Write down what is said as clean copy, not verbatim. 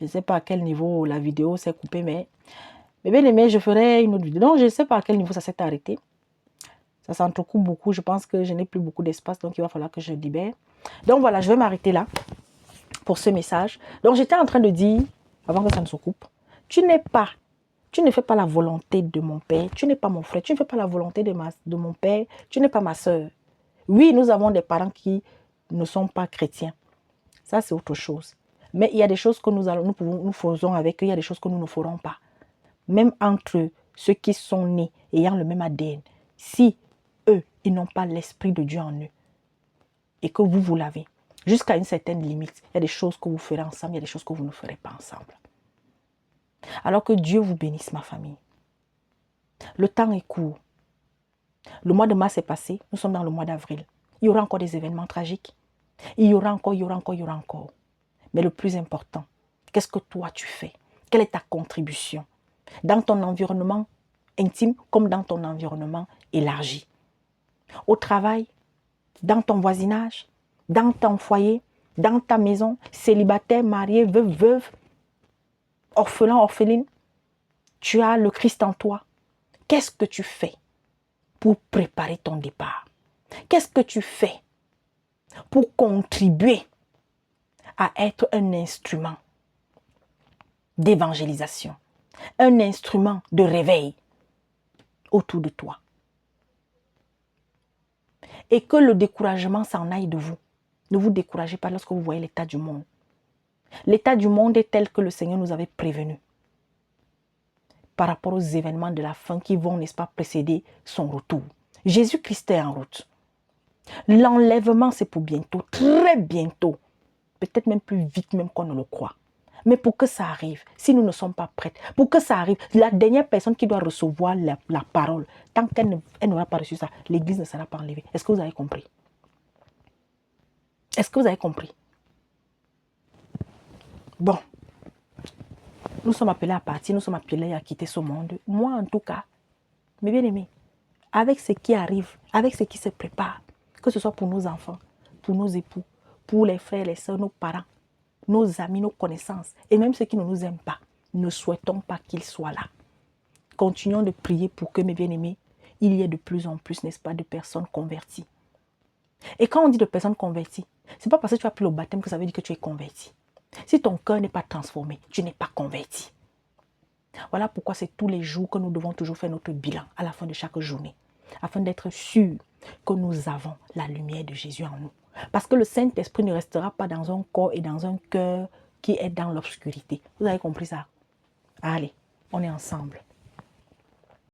Je ne sais pas à quel niveau la vidéo s'est coupée, mais bien aimé, je ferai une autre vidéo. Donc, je ne sais pas à quel niveau ça s'est arrêté. Ça s'entrecoupe beaucoup. Je pense que je n'ai plus beaucoup d'espace, donc il va falloir que je libère. Donc, voilà, je vais m'arrêter là pour ce message. Donc, j'étais en train de dire, avant que ça ne se coupe, tu ne fais pas la volonté de mon père, tu n'es pas mon frère, tu ne fais pas la volonté de mon père, tu n'es pas ma soeur. Oui, nous avons des parents qui ne sont pas chrétiens. Ça, c'est autre chose. Mais il y a des choses que nous faisons avec eux, il y a des choses que nous ne ferons pas. Même entre ceux qui sont nés ayant le même ADN, si eux, ils n'ont pas l'esprit de Dieu en eux, et que vous l'avez, jusqu'à une certaine limite, il y a des choses que vous ferez ensemble, il y a des choses que vous ne ferez pas ensemble. Alors que Dieu vous bénisse, ma famille. Le temps est court. Le mois de mars est passé, nous sommes dans le mois d'avril. Il y aura encore des événements tragiques. Il y aura encore. Mais le plus important, qu'est-ce que toi tu fais? Quelle est ta contribution? Dans ton environnement intime comme dans ton environnement élargi. Au travail, dans ton voisinage, dans ton foyer, dans ta maison, célibataire, marié, veuve, orphelin, orpheline, tu as le Christ en toi. Qu'est-ce que tu fais pour préparer ton départ? Qu'est-ce que tu fais pour contribuer à être un instrument d'évangélisation, un instrument de réveil autour de toi? Et que le découragement s'en aille de vous. Ne vous découragez pas lorsque vous voyez l'état du monde. L'état du monde est tel que le Seigneur nous avait prévenu par rapport aux événements de la fin qui vont, n'est-ce pas, précéder son retour. Jésus-Christ est en route. L'enlèvement, c'est pour bientôt, très bientôt. Peut-être même plus vite même qu'on ne le croit. Mais pour que ça arrive, si nous ne sommes pas prêts, pour que ça arrive, la dernière personne qui doit recevoir la parole, tant qu'elle n'aura pas reçu ça, l'Église ne sera pas enlevée. Est-ce que vous avez compris? Est-ce que vous avez compris? Bon, nous sommes appelés à partir, nous sommes appelés à quitter ce monde. Moi, en tout cas, mes bien-aimés, avec ce qui arrive, avec ce qui se prépare, que ce soit pour nos enfants, pour nos époux, pour les frères, les sœurs, nos parents, nos amis, nos connaissances, et même ceux qui ne nous aiment pas, ne souhaitons pas qu'ils soient là. Continuons de prier pour que, mes bien-aimés, il y ait de plus en plus, n'est-ce pas, de personnes converties. Et quand on dit de personnes converties, ce n'est pas parce que tu as pris le baptême que ça veut dire que tu es converti. Si ton cœur n'est pas transformé, tu n'es pas converti. Voilà pourquoi c'est tous les jours que nous devons toujours faire notre bilan à la fin de chaque journée, afin d'être sûrs que nous avons la lumière de Jésus en nous. Parce que le Saint-Esprit ne restera pas dans un corps et dans un cœur qui est dans l'obscurité. Vous avez compris ça? Allez, on est ensemble.